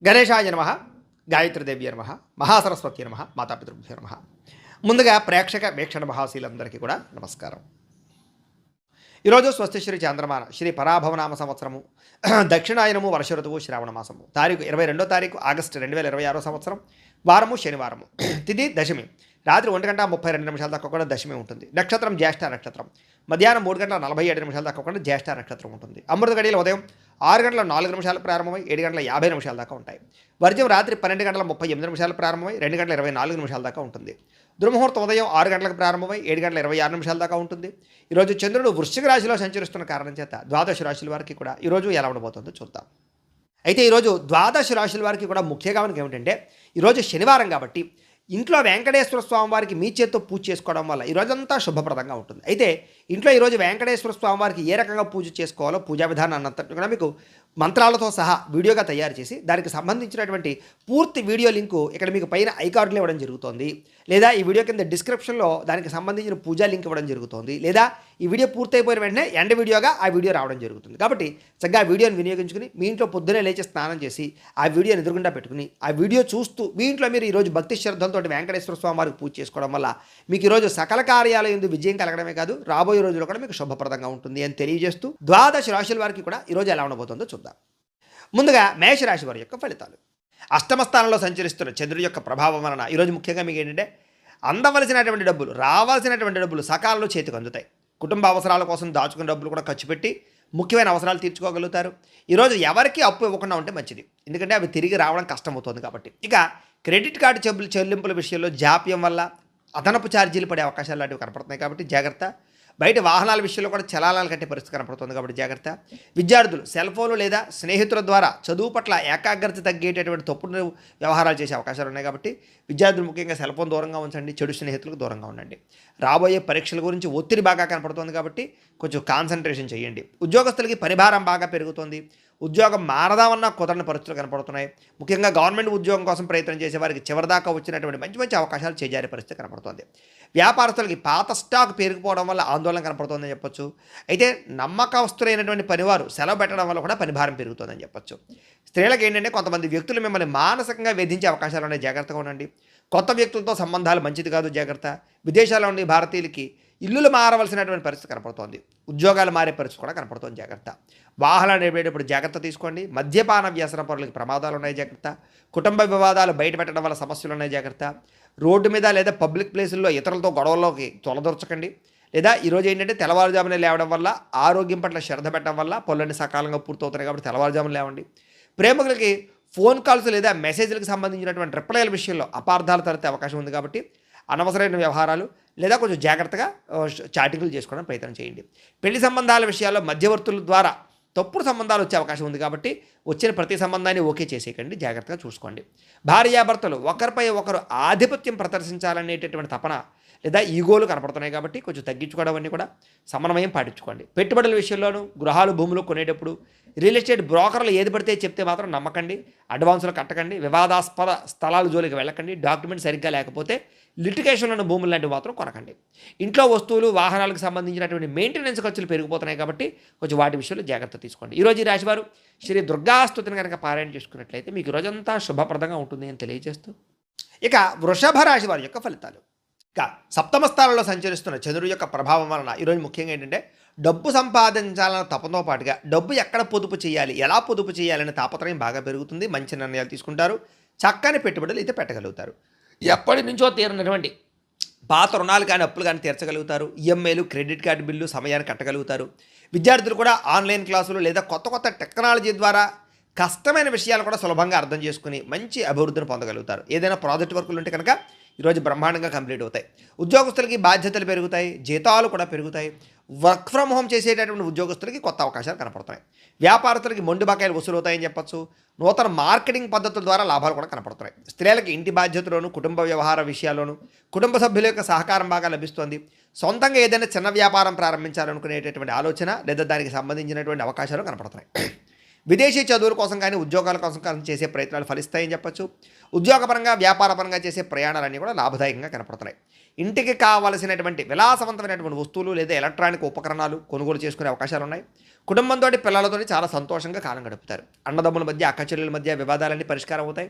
గణేశాయ నమః, గాయత్రీదేవ్య నమః, మహాసరస్వతి నమః, మాతాపితృభ్యో నమః. ముందుగా ప్రేక్షక వీక్షణ మహాశీలందరికీ కూడా నమస్కారం. ఈరోజు స్వస్తి శ్రీ చాంద్రమాన శ్రీ పరాభవనామ సంవత్సరము దక్షిణాయనము వర్ష ఋతువు శ్రావణ మాసము తారీఖు 22 ఆగస్టు 2026 సంవత్సరం వారము శనివారము తిథి దశమి రాత్రి 1:32 దాకా కూడా దశమి ఉంటుంది. నక్షత్రం జ్యేష్ఠ నక్షత్రం మధ్యాహ్నం 3:47 దాకా కూడా జ్యేష్ఠ నక్షత్రం ఉంటుంది. అమృత గడియలు ఉదయం 6:04 ప్రారంభమై 7:50 దాకా ఉంటాయి. వర్జం రాత్రి 12:38 ప్రారంభమై 2:24 దాకా ఉంటుంది. దుర్ముహూర్తం ఉదయం 6 గంటలకు ప్రారంభమై 7:26 దాకా ఉంటుంది. ఈరోజు చంద్రుడు వృశ్చిక రాశిలో సంచరిస్తున్న కారణం చేత ద్వాదశ రాశుల వారికి కూడా ఈరోజు ఎలా ఉండబోతుందో చూద్దాం. అయితే ఈరోజు ద్వాదశ రాశుల వారికి కూడా ముఖ్యంగా మనకి ఏమిటంటే ఈరోజు శనివారం కాబట్టి ఇంట్లో వెంకటేశ్వర స్వామి వారికి మీ చేత్తో పూజ చేసుకోవడం వల్ల ఈరోజంతా శుభప్రదంగా ఉంటుంది. అయితే ఇంట్లో ఈరోజు వెంకటేశ్వర స్వామి వారికి ఏ రకంగా పూజ చేసుకోవాలో పూజా విధానాన్ని అంతటి కూడా మీకు మంత్రాలతో సహా వీడియోగా తయారు చేసి దానికి సంబంధించినటువంటి పూర్తి వీడియో లింకు ఇక్కడ మీకు పైన ఐకార్డులు ఇవ్వడం జరుగుతుంది, లేదా ఈ వీడియో కింద డిస్క్రిప్షన్లో దానికి సంబంధించిన పూజా లింక్ ఇవ్వడం జరుగుతుంది, లేదా ఈ వీడియో పూర్తయిపోయిన వెంటనే ఎండ్ వీడియోగా ఆ వీడియో రావడం జరుగుతుంది. కాబట్టి చక్కగా ఆ వీడియోని వినియోగించుకుని మీ ఇంట్లో పొద్దునే లేచి స్నానం చేసి ఆ వీడియోని ఎదురుగుండా పెట్టుకుని ఆ వీడియో చూస్తూ మీ ఇంట్లో మీరు ఈరోజు భక్తి శ్రద్ధలతో వెంకటేశ్వర స్వామి వారికి పూజ చేసుకోవడం వల్ల మీకు ఈరోజు సకల కార్యాలయందు విజయం కలగడమే కాదు రాబోయే రోజుల్లో కూడా మీకు శుభప్రదంగా ఉంటుంది అని తెలియజేస్తూ ద్వాదశ రాశుల వారికి కూడా ఈరోజు ఎలా ఉండబోతుందో చూద్దాం. ముందుగా మేషరాశి వారి యొక్క ఫలితాలు. అష్టమ స్థానంలో సంచరిస్తున్న చంద్రుడి యొక్క ప్రభావం వలన ఈరోజు ముఖ్యంగా మీకు ఏంటంటే అందవలసినటువంటి డబ్బులు రావాల్సినటువంటి డబ్బులు సకాలంలో చేతికి అందుతాయి. కుటుంబ అవసరాల కోసం దాచుకున్న డబ్బులు కూడా ఖర్చు పెట్టి ముఖ్యమైన అవసరాలు తీర్చుకోగలుగుతారు. ఈరోజు ఎవరికి అప్పు ఇవ్వకుండా ఉంటే మంచిది, ఎందుకంటే అవి తిరిగి రావడం కష్టమవుతుంది కాబట్టి. ఇక క్రెడిట్ కార్డు చెల్లింపుల విషయంలో జాప్యం వల్ల అదనపు ఛార్జీలు పడే అవకాశాలు లాంటివి కనపడుతున్నాయి కాబట్టి జాగ్రత్త. బయట వాహనాల విషయంలో కూడా చలానాలు కట్టే పరిస్థితి కనపడుతుంది కాబట్టి జాగ్రత్త. విద్యార్థులు సెల్ ఫోన్లు లేదా స్నేహితుల ద్వారా చదువు పట్ల ఏకాగ్రత తగ్గేటటువంటి తప్పుడు వ్యవహారాలు చేసే అవకాశాలు ఉన్నాయి కాబట్టి విద్యార్థులు ముఖ్యంగా సెల్ ఫోన్ దూరంగా ఉంచండి, చెడు స్నేహితులకు దూరంగా ఉండండి. రాబోయే పరీక్షల గురించి ఒత్తిడి బాగా కనపడుతుంది కాబట్టి కొంచెం కాన్సన్ట్రేషన్ చేయండి. ఉద్యోగస్తులకి పరిభారం బాగా పెరుగుతుంది. ఉద్యోగం మారదామన్నా కుదరని పరిస్థితులు కనపడుతున్నాయి. ముఖ్యంగా గవర్నమెంట్ ఉద్యోగం కోసం ప్రయత్నం చేసే వారికి చివరిదాకా వచ్చినటువంటి మంచి మంచి అవకాశాలు చేజారే పరిస్థితి కనపడుతుంది. వ్యాపారస్తులకి పాత స్టాక్ పెరిగిపోవడం వల్ల ఆందోళన కనపడుతుందని చెప్పొచ్చు. అయితే నమ్మకస్తులైనటువంటి పనివారు సెలవు పెట్టడం వల్ల కూడా పనిభారం పెరుగుతుందని చెప్పొచ్చు. స్త్రీలకు ఏంటంటే కొంతమంది వ్యక్తులు మిమ్మల్ని మానసికంగా వేధించే అవకాశాలు ఉన్నాయి, జాగ్రత్తగా ఉండండి. కొత్త వ్యక్తులతో సంబంధాలు మంచిది కాదు, జాగ్రత్త. విదేశాల్లో ఉండే భారతీయులకి ఇల్లులు మారవలసినటువంటి పరిస్థితి కనపడుతోంది. ఉద్యోగాలు మారే పరిస్థితి కూడా కనపడుతోంది, జాగ్రత్త. వాహనాలు నడిపేటప్పుడు జాగ్రత్త తీసుకోండి. మద్యపాన వ్యసన పరులకి ప్రమాదాలు ఉన్నాయి, జాగ్రత్త. కుటుంబ వివాదాలు బయట పెట్టడం వల్ల సమస్యలు ఉన్నాయి, జాగ్రత్త. రోడ్డు మీద లేదా పబ్లిక్ ప్లేసుల్లో ఇతరులతో గొడవల్లోకి తొలదొరచకండి. లేదా ఈరోజు ఏంటంటే తెల్లవారుజామునే లేవడం వల్ల ఆరోగ్యం పట్ల శ్రద్ధ పెట్టడం వల్ల పనులన్నీ సకాలంగా పూర్తవుతున్నాయి కాబట్టి తెల్లవారుజామున లేవండి. ప్రేమికులకి ఫోన్ కాల్స్ లేదా మెసేజ్లకు సంబంధించినటువంటి రిప్లైల విషయంలో అపార్థాలు తలెత్తే అవకాశం ఉంది కాబట్టి అనవసరమైన వ్యవహారాలు లేదా కొంచెం జాగ్రత్తగా చాటింగ్లు చేసుకోవడం ప్రయత్నం చేయండి. పెళ్లి సంబంధాల విషయాల్లో మధ్యవర్తుల ద్వారా తప్పుడు సంబంధాలు వచ్చే అవకాశం ఉంది కాబట్టి వచ్చిన ప్రతి సంబంధాన్ని ఓకే చేసేయకండి, జాగ్రత్తగా చూసుకోండి. భార్యాభర్తలు ఒకరిపై ఒకరు ఆధిపత్యం ప్రదర్శించాలనేటటువంటి తపన లేదా ఈగోలు కనపడుతున్నాయి కాబట్టి కొంచెం తగ్గించుకోవడం అన్నీ కూడా సమన్వయం పాటించుకోండి. పెట్టుబడుల విషయంలోనూ గృహాలు భూములు కొనేటప్పుడు రియల్ ఎస్టేట్ బ్రోకర్లు ఏది పడితే చెప్తే మాత్రం నమ్మకండి, అడ్వాన్సులు కట్టకండి, వివాదాస్పద స్థలాల జోలికి వెళ్ళకండి, డాక్యుమెంట్ సరిగ్గా లేకపోతే లిటిగేషన్లను భూములు లాంటివి మాత్రం కొనకండి. ఇంట్లో వస్తువులు వాహనాలకు సంబంధించినటువంటి మెయింటెనెన్స్ ఖర్చులు పెరిగిపోతున్నాయి కాబట్టి కొంచెం వాటి విషయంలో జాగ్రత్త తీసుకోండి. ఈరోజు ఈ రాశివారు శ్రీ దుర్గాస్తుతిని కనుక పారాయణ చేసుకున్నట్లయితే మీకు రోజంతా శుభప్రదంగా ఉంటుంది అని తెలియజేస్తూ ఇక వృషభ రాశి వారి యొక్క ఫలితాలు. ఇక సప్తమ స్థానంలో సంచరిస్తున్న చంద్రుడి యొక్క ప్రభావం వలన ఈరోజు ముఖ్యంగా ఏంటంటే డబ్బు సంపాదించాలన్న తపంతో పాటుగా డబ్బు ఎక్కడ పొదుపు చేయాలి, ఎలా పొదుపు చేయాలనే తాపత్రయం బాగా పెరుగుతుంది. మంచి నిర్ణయాలు తీసుకుంటారు, చక్కని పెట్టుబడులు అయితే పెట్టగలుగుతారు. ఎప్పటి నుంచో తీరినటువంటి పాత రుణాలు కానీ అప్పులు కానీ తీర్చగలుగుతారు. ఈఎంఐలు క్రెడిట్ కార్డు బిల్లు సమయాన్ని కట్టగలుగుతారు. విద్యార్థులు కూడా ఆన్లైన్ క్లాసులు లేదా కొత్త కొత్త టెక్నాలజీ ద్వారా కష్టమైన విషయాలు కూడా సులభంగా అర్థం చేసుకుని మంచి అభివృద్ధిని పొందగలుగుతారు. ఏదైనా ప్రాజెక్ట్ వర్కులు ఉంటే కనుక ఈరోజు బ్రహ్మాండంగా కంప్లీట్ అవుతాయి. ఉద్యోగస్తులకి బాధ్యతలు పెరుగుతాయి, జీతాలు కూడా పెరుగుతాయి. వర్క్ ఫ్రమ్ హోమ్ చేసేటటువంటి ఉద్యోగస్తులకి కొత్త అవకాశాలు కనపడుతున్నాయి. వ్యాపారస్తులకి మొండి బకాయిలు వసూలవుతాయని చెప్పొచ్చు. నూతన మార్కెటింగ్ పద్ధతుల ద్వారా లాభాలు కూడా కనపడుతున్నాయి. స్త్రీలకి ఇంటి బాధ్యతలోను కుటుంబ వ్యవహార విషయాల్లోనూ కుటుంబ సభ్యుల యొక్క సహకారం బాగా లభిస్తుంది. సొంతంగా ఏదైనా చిన్న వ్యాపారం ప్రారంభించాలనుకునేటటువంటి ఆలోచన లేదా దానికి సంబంధించినటువంటి అవకాశాలు కనపడుతున్నాయి. విదేశీ చదువుల కోసం కానీ ఉద్యోగాల కోసం కానీ చేసే ప్రయత్నాలు ఫలిస్తాయని చెప్పొచ్చు. ఉద్యోగపరంగా వ్యాపారపరంగా చేసే ప్రయాణాలన్నీ కూడా లాభదాయకంగా కనపడుతున్నాయి. ఇంటికి కావలసినటువంటి విలాసవంతమైనటువంటి వస్తువులు లేదా ఎలక్ట్రానిక్ ఉపకరణాలు కొనుగోలు చేసుకునే అవకాశాలు ఉన్నాయి. కుటుంబంతో పిల్లలతో చాలా సంతోషంగా కాలం గడుపుతారు. అన్నదమ్ముల మధ్య అక్కచెల్లెల మధ్య వివాదాలన్నీ పరిష్కారం అవుతాయి.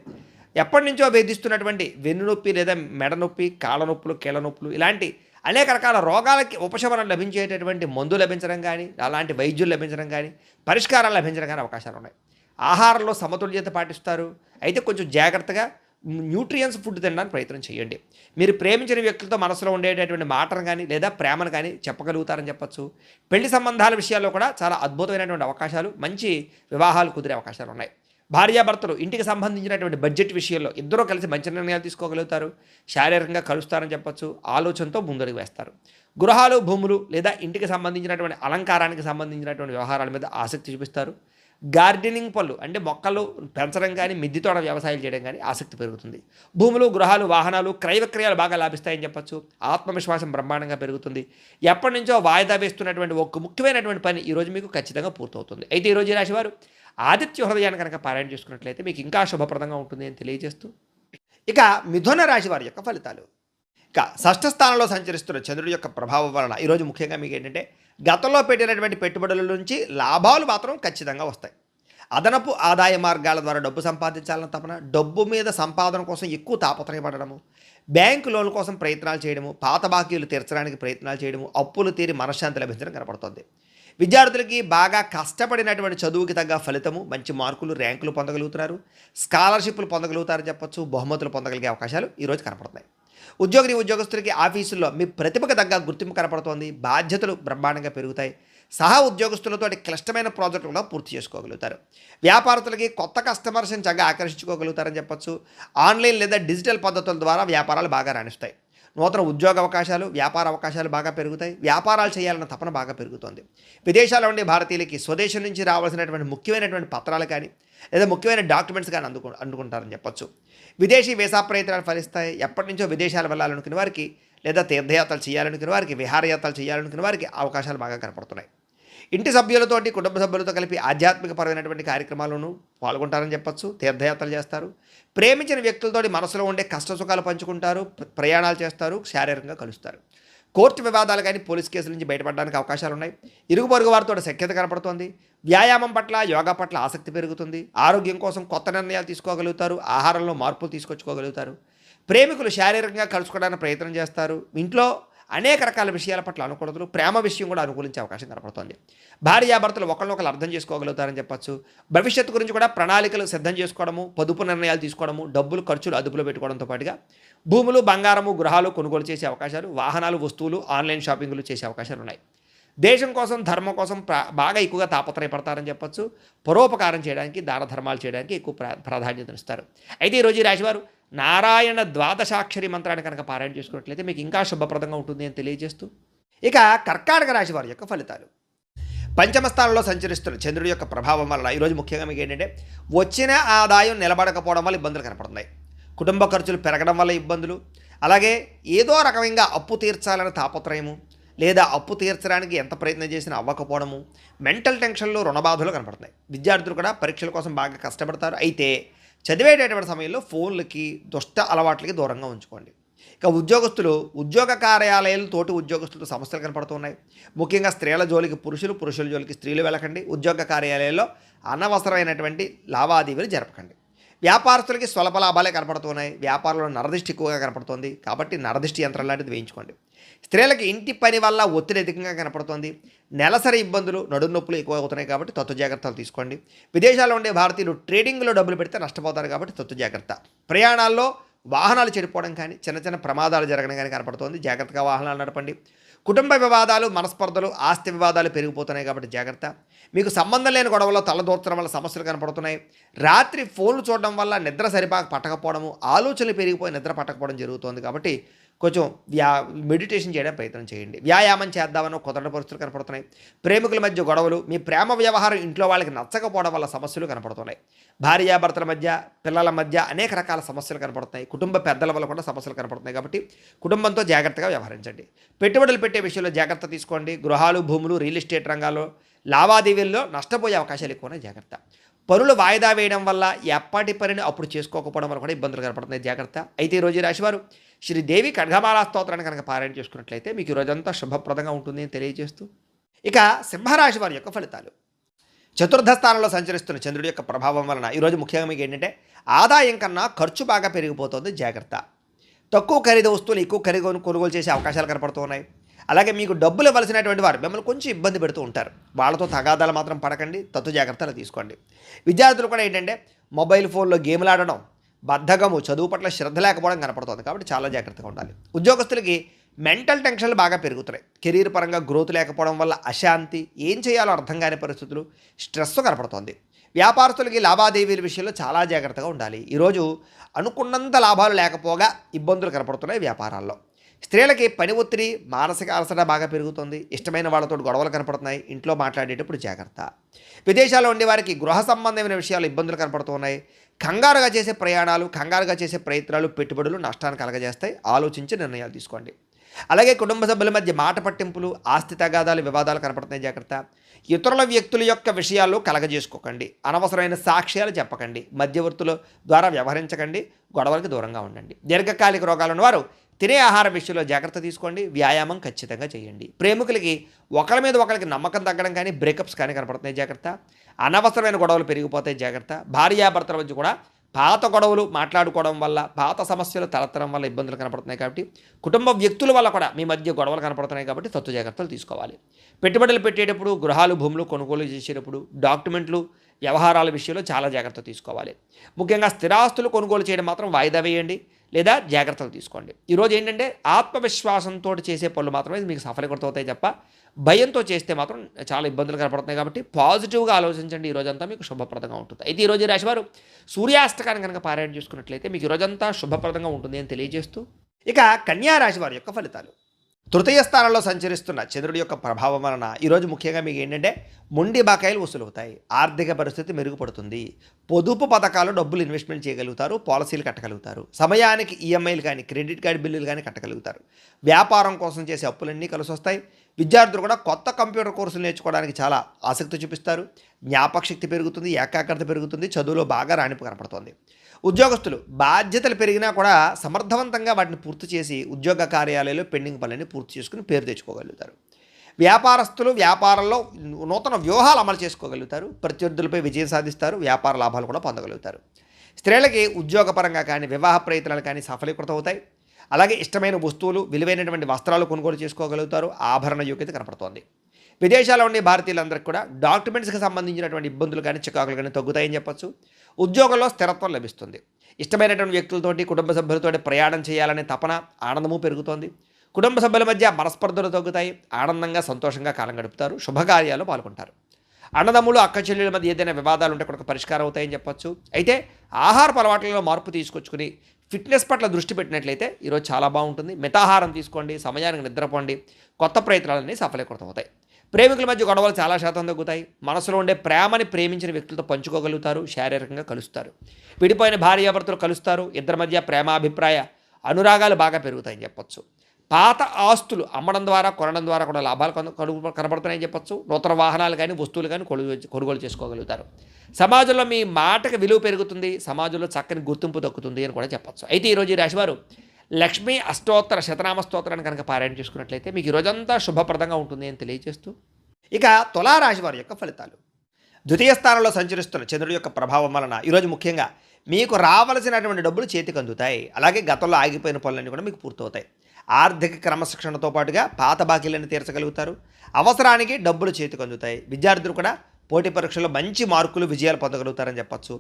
ఎప్పటి నుంచో వేధిస్తున్నటువంటి వెన్నునొప్పి లేదా మెడ నొప్పి, కాళ్ళ నొప్పులు, కీళ్ళ నొప్పులు ఇలాంటి అనేక రకాల రోగాలకి ఉపశమనం లభించేటటువంటి మందు లభించడం కానీ, అలాంటి వైద్యులు లభించడం కానీ, పరిష్కారాలు లభించడం కానీ అవకాశాలు ఉన్నాయి. ఆహారంలో సమతుల్యత పాటిస్తారు. అయితే కొంచెం జాగ్రత్తగా న్యూట్రియన్స్ ఫుడ్ తినడానికి ప్రయత్నం చేయండి. మీరు ప్రేమించిన వ్యక్తులతో మనసులో ఉండేటటువంటి మాటను కానీ లేదా ప్రేమను కానీ చెప్పగలుగుతారని చెప్పచ్చు. పెళ్లి సంబంధాల విషయాల్లో కూడా చాలా అద్భుతమైనటువంటి అవకాశాలు, మంచి వివాహాలు కుదిరే అవకాశాలు ఉన్నాయి. భార్యాభర్తలు ఇంటికి సంబంధించినటువంటి బడ్జెట్ విషయంలో ఇద్దరూ కలిసి మంచి నిర్ణయాలు తీసుకోగలుగుతారు. శారీరకంగా కలుస్తారని చెప్పచ్చు. ఆలోచనతో ముందడుగు వేస్తారు. గృహాలు, భూములు లేదా ఇంటికి సంబంధించినటువంటి అలంకారానికి సంబంధించినటువంటి వ్యవహారాల మీద ఆసక్తి చూపిస్తారు. గార్డెనింగ్ పనులు అంటే మొక్కలు పెంచడం కానీ, మిద్దె తోట వ్యవసాయం చేయడం కానీ ఆసక్తి పెరుగుతుంది. భూములు, గృహాలు, వాహనాలు, క్రయ విక్రయాలు బాగా లాభిస్తాయని చెప్పచ్చు. ఆత్మవిశ్వాసం బ్రహ్మాండంగా పెరుగుతుంది. ఎప్పటి నుంచో వాయిదా వేస్తున్నటువంటి ఒక ముఖ్యమైనటువంటి పని ఈరోజు మీకు ఖచ్చితంగా పూర్తవుతుంది. అయితే ఈరోజు ఈ రాశివారు ఆదిత్య హృదయాన్ని కనుక పారాయణ చేసుకున్నట్లయితే మీకు ఇంకా శుభప్రదంగా ఉంటుంది అని తెలియజేస్తూ, ఇక మిథున రాశి వారి యొక్క ఫలితాలు. ఇక షష్ఠ స్థానంలో సంచరిస్తున్న చంద్రుడి యొక్క ప్రభావం వలన ఈరోజు ముఖ్యంగా మీకు ఏంటంటే గతంలో పెట్టినటువంటి పెట్టుబడుల నుంచి లాభాలు మాత్రం ఖచ్చితంగా వస్తాయి. అదనపు ఆదాయ మార్గాల ద్వారా డబ్బు సంపాదించాలని తపన, డబ్బు మీద సంపాదన కోసం ఎక్కువ తాపత్రయపడము, బ్యాంకు లోన్ల కోసం ప్రయత్నాలు చేయడము, పాత బాకీలు తీర్చడానికి ప్రయత్నాలు చేయడము, అప్పులు తీరి మనశ్శాంతి లభించడం కనపడుతుంది. విద్యార్థులకి బాగా కష్టపడినటువంటి చదువుకి తగ్గ ఫలితము, మంచి మార్కులు, ర్యాంకులు పొందగలుగుతున్నారు. స్కాలర్షిప్లు పొందగలుగుతారని చెప్పొచ్చు. బహుమతులు పొందగలిగే అవకాశాలు ఈరోజు కనపడుతున్నాయి. ఉద్యోగస్తులకి ఆఫీసుల్లో మీ ప్రతిభకు తగ్గ గుర్తింపు కనపడుతోంది. బాధ్యతలు బ్రహ్మాండంగా పెరుగుతాయి. సహా ఉద్యోగస్తులతో క్లిష్టమైన ప్రాజెక్టులు కూడా పూర్తి చేసుకోగలుగుతారు. వ్యాపారస్తులకి కొత్త కస్టమర్స్ని చక్కగా ఆకర్షించుకోగలుగుతారని చెప్పొచ్చు. ఆన్లైన్ లేదా డిజిటల్ పద్ధతుల ద్వారా వ్యాపారాలు బాగా రాణిస్తాయి. నూతన ఉద్యోగ అవకాశాలు, వ్యాపార అవకాశాలు బాగా పెరుగుతాయి. వ్యాపారాలు చేయాలన్న తపన బాగా పెరుగుతుంది. విదేశాల్లో ఉండే భారతీయులకి స్వదేశం నుంచి రావాల్సినటువంటి ముఖ్యమైనటువంటి పత్రాలు కానీ లేదా ముఖ్యమైన డాక్యుమెంట్స్ కానీ అందుకుంటారని చెప్పొచ్చు. విదేశీ వీసా ప్రయత్నాలు ఫలిస్తాయి. ఎప్పటి నుంచో విదేశాలు వెళ్ళాలనుకునే వారికి లేదా తీర్థయాత్రలు చేయాలనుకునే వారికి, విహారయాత్రలు చేయాలనుకునే వారికి అవకాశాలు బాగా కనపడుతున్నాయి. ఇంటి సభ్యులతోటి, కుటుంబ సభ్యులతో కలిపి ఆధ్యాత్మికపరమైనటువంటి కార్యక్రమాలను పాల్గొంటారని చెప్పొచ్చు. తీర్థయాత్రలు చేస్తారు. ప్రేమించిన వ్యక్తులతోటి మనసులో ఉండే కష్ట సుఖాలు పంచుకుంటారు. ప్రయాణాలు చేస్తారు. శారీరకంగా కలుస్తారు. కోర్టు వివాదాలు కానీ, పోలీస్ కేసుల నుంచి బయటపడడానికి అవకాశాలు ఉన్నాయి. ఇరుగు పొరుగు వారితో సఖ్యత కనపడుతోంది. వ్యాయామం పట్ల, యోగా పట్ల ఆసక్తి పెరుగుతుంది. ఆరోగ్యం కోసం కొత్త నిర్ణయాలు తీసుకోగలుగుతారు. ఆహారంలో మార్పులు తీసుకొచ్చుకోగలుగుతారు. ప్రేమికులు శారీరకంగా కలుసుకోవడానికి ప్రయత్నం చేస్తారు. ఇంట్లో అనేక రకాల విషయాల పట్ల అనుకూలతలు, ప్రేమ విషయం కూడా అనుకూలించే అవకాశం కనపడుతుంది. భార్యాభర్తలు ఒకరినొకరు అర్థం చేసుకోగలుగుతారని చెప్పచ్చు. భవిష్యత్తు గురించి కూడా ప్రణాళికలు సిద్ధం చేసుకోవడము, పొదుపు నిర్ణయాలు తీసుకోవడము, డబ్బులు ఖర్చులు అదుపులో పెట్టుకోవడంతో పాటుగా భూములు, బంగారము, గృహాలు కొనుగోలు చేసే అవకాశాలు, వాహనాలు, వస్తువులు, ఆన్లైన్ షాపింగ్లు చేసే అవకాశాలు ఉన్నాయి. దేశం కోసం, ధర్మం కోసం బాగా ఎక్కువగా తాపత్రయపడతారని చెప్పచ్చు. పరోపకారం చేయడానికి, దాన ధర్మాలు చేయడానికి ఎక్కువ ప్రాధాన్యతనిస్తారు. అయితే ఈరోజు ఈ రాశివారు నారాయణ ద్వాదశాక్షరి మంత్రాన్ని కనుక పారాయణ చేసుకున్నట్లయితే మీకు ఇంకా శుభప్రదంగా ఉంటుంది అని తెలియజేస్తూ, ఇక కర్కాటక రాశి వారి యొక్క ఫలితాలు. పంచమ స్థానంలో సంచరిస్తున్న చంద్రుడి యొక్క ప్రభావం వల్ల ఈరోజు ముఖ్యంగా మీకు ఏంటంటే వచ్చిన ఆదాయం నిలబడకపోవడం వల్ల ఇబ్బందులు కనపడుతున్నాయి. కుటుంబ ఖర్చులు పెరగడం వల్ల ఇబ్బందులు, అలాగే ఏదో రకమైన అప్పు తీర్చాలనే తాపత్రయము లేదా అప్పు తీర్చడానికి ఎంత ప్రయత్నం చేసినా అవ్వకపోవడము, మెంటల్ టెన్షన్లు, రుణబాధలు కనపడుతున్నాయి. విద్యార్థులు కూడా పరీక్షల కోసం బాగా కష్టపడతారు. అయితే చదివేటటువంటి సమయంలో ఫోన్లకి, దుష్ట అలవాట్లకి దూరంగా ఉంచుకోండి. ఇక ఉద్యోగస్తులు ఉద్యోగ కార్యాలయాలు తోటి ఉద్యోగస్తులతో సమస్యలు కనపడుతున్నాయి. ముఖ్యంగా స్త్రీల జోలికి పురుషులు, పురుషుల జోలికి స్త్రీలు వెళ్ళకండి. ఉద్యోగ కార్యాలయాల్లో అనవసరమైనటువంటి లావాదేవీలు జరపకండి. వ్యాపారస్తులకి స్వల్ప లాభాలే కనపడుతున్నాయి. వ్యాపారంలో నరదిష్టి ఎక్కువగా కనపడుతుంది కాబట్టి నరదిష్టి యంత్రం లాంటిది వేయించుకోండి. స్త్రీలకి ఇంటి పని వల్ల ఒత్తిడి అధికంగా కనపడుతుంది. నెలసరి ఇబ్బందులు, నడుము నొప్పులు ఎక్కువ అవుతున్నాయి కాబట్టి తత్వ జాగ్రత్తలు తీసుకోండి. విదేశాల్లో ఉండే భారతీయులు ట్రేడింగ్లో డబ్బులు పెడితే నష్టపోతారు కాబట్టి తత్వ జాగ్రత్త. ప్రయాణాల్లో వాహనాలు చెడిపోవడం కానీ, చిన్న చిన్న ప్రమాదాలు జరగడం కానీ కనపడుతోంది. జాగ్రత్తగా వాహనాలు నడపండి. కుటుంబ వివాదాలు, మనస్పర్ధలు, ఆస్తి వివాదాలు పెరిగిపోతున్నాయి కాబట్టి జాగ్రత్త. మీకు సంబంధం లేని గొడవల్లో తలదూర్చడం వల్ల సమస్యలు కనపడుతున్నాయి. రాత్రి ఫోన్లు చూడడం వల్ల నిద్ర పట్టకపోవడము, ఆలోచనలు పెరిగిపోయి నిద్ర పట్టకపోవడం జరుగుతోంది కాబట్టి కొంచెం మెడిటేషన్ చేయడం ప్రయత్నం చేయండి. వ్యాయామం చేద్దామని కుదరని పరిస్థితులు కనపడుతున్నాయి. ప్రేమికుల మధ్య గొడవలు, మీ ప్రేమ వ్యవహారం ఇంట్లో వాళ్ళకి నచ్చకపోవడం వల్ల సమస్యలు కనపడుతున్నాయి. భార్యాభర్తల మధ్య, పిల్లల మధ్య అనేక రకాల సమస్యలు కనపడుతున్నాయి. కుటుంబ పెద్దల వల్ల కూడా సమస్యలు కనపడుతున్నాయి కాబట్టి కుటుంబంతో జాగ్రత్తగా వ్యవహరించండి. పెట్టుబడులు పెట్టే విషయంలో జాగ్రత్త తీసుకోండి. గృహాలు, భూములు, రియల్ ఎస్టేట్ రంగాల్లో లావాదేవీల్లో నష్టపోయే అవకాశాలు ఎక్కువ ఉన్నాయి, జాగ్రత్త. పనులు వాయిదా వేయడం వల్ల ఎప్పటి పనిని అప్పుడు చేసుకోకపోవడం వల్ల కూడా ఇబ్బందులు కనపడుతున్నాయి, జాగ్రత్త. అయితే ఈరోజు ఈ రాశివారు శ్రీదేవి ఖడ్గమాలా స్తోత్రాన్ని కనుక పారాయణ చేసుకున్నట్లయితే మీకు ఈ రోజంతా శుభప్రదంగా ఉంటుంది అని తెలియజేస్తూ, ఇక సింహరాశి వారి యొక్క ఫలితాలు. చతుర్థ స్థానంలో సంచరిస్తున్న చంద్రుడి యొక్క ప్రభావం వలన ఈరోజు ముఖ్యంగా మీకు ఏంటంటే ఆదాయం కన్నా ఖర్చు బాగా పెరిగిపోతుంది, జాగ్రత్త. తక్కువ ఖరీదు వస్తువులు ఎక్కువ ఖరీదు కొనుగోలు చేసే అవకాశాలు కనపడుతూ ఉన్నాయి. అలాగే మీకు డబ్బులు ఇవ్వాల్సినటువంటి వారు మిమ్మల్ని కొంచెం ఇబ్బంది పెడుతూ ఉంటారు, వాళ్ళతో తగాదాలు మాత్రం పడకండి, తత్తు జాగ్రత్తలు తీసుకోండి. విద్యార్థులు కూడా ఏంటంటే మొబైల్ ఫోన్లో గేమ్లు ఆడడం, బద్ధకము, చదువు పట్ల శ్రద్ధ లేకపోవడం కనపడుతుంది, కాబట్టి చాలా జాగ్రత్తగా ఉండాలి. ఉద్యోగస్తులకి మెంటల్ టెన్షన్లు బాగా పెరుగుతున్నాయి. కెరీర్ పరంగా గ్రోత్ లేకపోవడం వల్ల అశాంతి, ఏం చేయాలో అర్థం కాని పరిస్థితులు, స్ట్రెస్ కనపడుతోంది. వ్యాపారస్తులకి లావాదేవీల విషయంలో చాలా జాగ్రత్తగా ఉండాలి. ఈరోజు అనుకున్నంత లాభాలు లేకపోగా ఇబ్బందులు కనపడుతున్నాయి వ్యాపారాల్లో. స్త్రీలకి పని ఒత్తిడి, మానసిక అలసట బాగా పెరుగుతుంది. ఇష్టమైన వాళ్ళతో గొడవలు కనపడుతున్నాయి, ఇంట్లో మాట్లాడేటప్పుడు జాగ్రత్త. విదేశాల్లో ఉండే వారికి గృహ సంబంధమైన విషయాలు ఇబ్బందులు కనపడుతున్నాయి. కంగారుగా చేసే ప్రయాణాలు, కంగారుగా చేసే ప్రయత్నాలు, పెట్టుబడులు నష్టాన్ని కలగజేస్తాయి, ఆలోచించి నిర్ణయాలు తీసుకోండి. అలాగే కుటుంబ సభ్యుల మధ్య మాట పట్టింపులు, ఆస్తి తగాదాలు, వివాదాలు కనపడుతున్నాయి, జాగ్రత్త. ఇతరుల వ్యక్తుల యొక్క విషయాల్లో కలగజేసుకోకండి, అనవసరమైన సాక్ష్యాలు చెప్పకండి, మధ్యవర్తుల ద్వారా వ్యవహరించకండి, గొడవలకు దూరంగా ఉండండి. దీర్ఘకాలిక రోగాలు ఉన్నవారు తినే ఆహార విషయంలో జాగ్రత్త తీసుకోండి, వ్యాయామం ఖచ్చితంగా చేయండి. ప్రేమికులకి ఒకరి మీద ఒకరికి నమ్మకం తగ్గడం కానీ బ్రేకప్స్ కానీ కనపడుతున్నాయి, జాగ్రత్త. అనవసరమైన గొడవలు పెరిగిపోతాయి, జాగ్రత్త. భార్యాభర్తల మధ్య కూడా పాత గొడవలు మాట్లాడుకోవడం వల్ల, పాత సమస్యలు తలెత్తడం వల్ల ఇబ్బందులు కనపడుతున్నాయి, కాబట్టి కుటుంబ వ్యక్తుల వల్ల కూడా మీ మధ్య గొడవలు కనపడుతున్నాయి, కాబట్టి తత్తు జాగ్రత్తలు తీసుకోవాలి. పెట్టుబడులు పెట్టేటప్పుడు, గృహాలు భూములు కొనుగోలు చేసేటప్పుడు, డాక్యుమెంట్లు వ్యవహారాల విషయంలో చాలా జాగ్రత్త తీసుకోవాలి. ముఖ్యంగా స్థిరాస్తులు కొనుగోలు చేయడం మాత్రం వాయిదా వేయండి, లేదా జాగ్రత్తలు తీసుకోండి. ఈరోజు ఏంటంటే ఆత్మవిశ్వాసంతో చేసే పనులు మాత్రమే మీకు సఫలీకృతమవుతాయి తప్ప భయంతో చేస్తే మాత్రం చాలా ఇబ్బందులు కనపడుతున్నాయి, కాబట్టి పాజిటివ్గా ఆలోచించండి. ఈ రోజంతా మీకు శుభప్రదంగా ఉంటుంది. అయితే ఈరోజు ఈ రాశివారు సూర్యాస్తకాన్ని కనుక పారాయణ చేసుకున్నట్లయితే మీకు ఈ రోజంతా శుభప్రదంగా ఉంటుంది అని తెలియజేస్తూ, ఇక కన్యా రాశి వారి యొక్క ఫలితాలు. తృతీయ స్థానంలో సంచరిస్తున్న చంద్రుడి యొక్క ప్రభావం వలన ఈరోజు ముఖ్యంగా మీకు ఏంటంటే మొండి బకాయిలు వసూలవుతాయి, ఆర్థిక పరిస్థితి మెరుగుపడుతుంది, పొదుపు పథకాలు డబ్బులు ఇన్వెస్ట్మెంట్ చేయగలుగుతారు, పాలసీలు కట్టగలుగుతారు, సమయానికి ఈఎంఐలు కానీ క్రెడిట్ కార్డు బిల్లులు కానీ కట్టగలుగుతారు. వ్యాపారం కోసం చేసే అప్పులన్నీ కలిసి వస్తాయి. విద్యార్థులు కూడా కొత్త కంప్యూటర్ కోర్సులు నేర్చుకోవడానికి చాలా ఆసక్తి చూపిస్తారు, జ్ఞాపకశక్తి పెరుగుతుంది, ఏకాగ్రత పెరుగుతుంది, చదువులో బాగా రాణింపు కనపడుతుంది. ఉద్యోగస్తులు బాధ్యతలు పెరిగినా కూడా సమర్థవంతంగా వాటిని పూర్తి చేసి ఉద్యోగ కార్యాలయాల్లో పెండింగ్ పనులని పూర్తి చేసుకుని పేరు తెచ్చుకోగలుగుతారు. వ్యాపారస్తులు వ్యాపారంలో నూతన వ్యూహాలు అమలు చేసుకోగలుగుతారు, ప్రత్యర్థులపై విజయం సాధిస్తారు, వ్యాపార లాభాలు కూడా పొందగలుగుతారు. స్త్రీలకి ఉద్యోగపరంగా కానీ వివాహ ప్రయత్నాలు కానీ సఫలీకృతం అవుతాయి. అలాగే ఇష్టమైన వస్తువులు, విలువైనటువంటి వస్త్రాలు కొనుగోలు చేసుకోగలుగుతారు, ఆభరణ యోగ్యత కనపడుతోంది. విదేశాల్లో ఉండే భారతీయులందరికీ కూడా డాక్యుమెంట్స్కి సంబంధించినటువంటి ఇబ్బందులు కానీ చికాకులు కానీ తగ్గుతాయని చెప్పొచ్చు. ఉద్యోగంలో స్థిరత్వం లభిస్తుంది. ఇష్టమైనటువంటి వ్యక్తులతోటి, కుటుంబ సభ్యులతోటి ప్రయాణం చేయాలనే తపన, ఆనందము పెరుగుతోంది. కుటుంబ సభ్యుల మధ్య మనస్పర్ధలు తగ్గుతాయి, ఆనందంగా సంతోషంగా కాలం గడుపుతారు, శుభకార్యాలు పాల్గొంటారు. అన్నదమ్ములు, అక్క చెల్లెల మధ్య ఏదైనా వివాదాలు ఉంటే కూడా పరిష్కారం అవుతాయని చెప్పొచ్చు. అయితే ఆహారపు అలవాట్లలో మార్పు తీసుకొచ్చుకుని ఫిట్నెస్ పట్ల దృష్టి పెట్టినట్లయితే ఈరోజు చాలా బాగుంటుంది. మితాహారం తీసుకోండి, సమయానికి నిద్రపోండి, కొత్త ప్రయత్నాలన్నీ సఫలీకృతం అవుతాయి. ప్రేమికుల మధ్య గొడవలు చాలా శాతం తగ్గుతాయి. మనసులో ఉండే ప్రేమని ప్రేమించిన వ్యక్తులతో పంచుకోగలుగుతారు, శారీరకంగా కలుస్తారు. విడిపోయిన భార్యాభర్తలు కలుస్తారు, ఇద్దరి మధ్య ప్రేమాభిప్రాయ అనురాగాలు బాగా పెరుగుతాయని చెప్పొచ్చు. పాత ఆస్తులు అమ్మడం ద్వారా, కొనడం ద్వారా కూడా లాభాలు కనబడుతున్నాయని చెప్పొచ్చు. నూతన వాహనాలు కానీ వస్తువులు కానీ కొనుగోలు చేసుకోగలుగుతారు. సమాజంలో మీ మాటకు విలువ పెరుగుతుంది, సమాజంలో చక్కని గుర్తింపు దక్కుతుంది అని కూడా చెప్పొచ్చు. అయితే ఈరోజు ఈ రాశివారు లక్ష్మీ అష్టోత్తర శతనామ స్తోత్రాన్ని కనుక పారాయణ చేసుకున్నట్లయితే మీకు ఈ రోజంతా శుభప్రదంగా ఉంటుంది అని తెలియజేస్తూ, ఇక తులారాశి వారి యొక్క ఫలితాలు. ద్వితీయ స్థానంలో సంచరిస్తున్న చంద్రుడి యొక్క ప్రభావం వలన ఈరోజు ముఖ్యంగా మీకు రావలసినటువంటి డబ్బులు చేతికి అందుతాయి. అలాగే గతంలో ఆగిపోయిన పనులన్నీ కూడా మీకు పూర్తవుతాయి. ఆర్థిక క్రమశిక్షణతో పాటుగా పాత బాకీలను తీర్చగలుగుతారు. అవసరానికి డబ్బులు చేతికి అందుతాయి. విద్యార్థులు కూడా పోటీ పరీక్షల్లో మంచి మార్కులు, విజయాలు పొందగలుగుతారని చెప్పొచ్చు.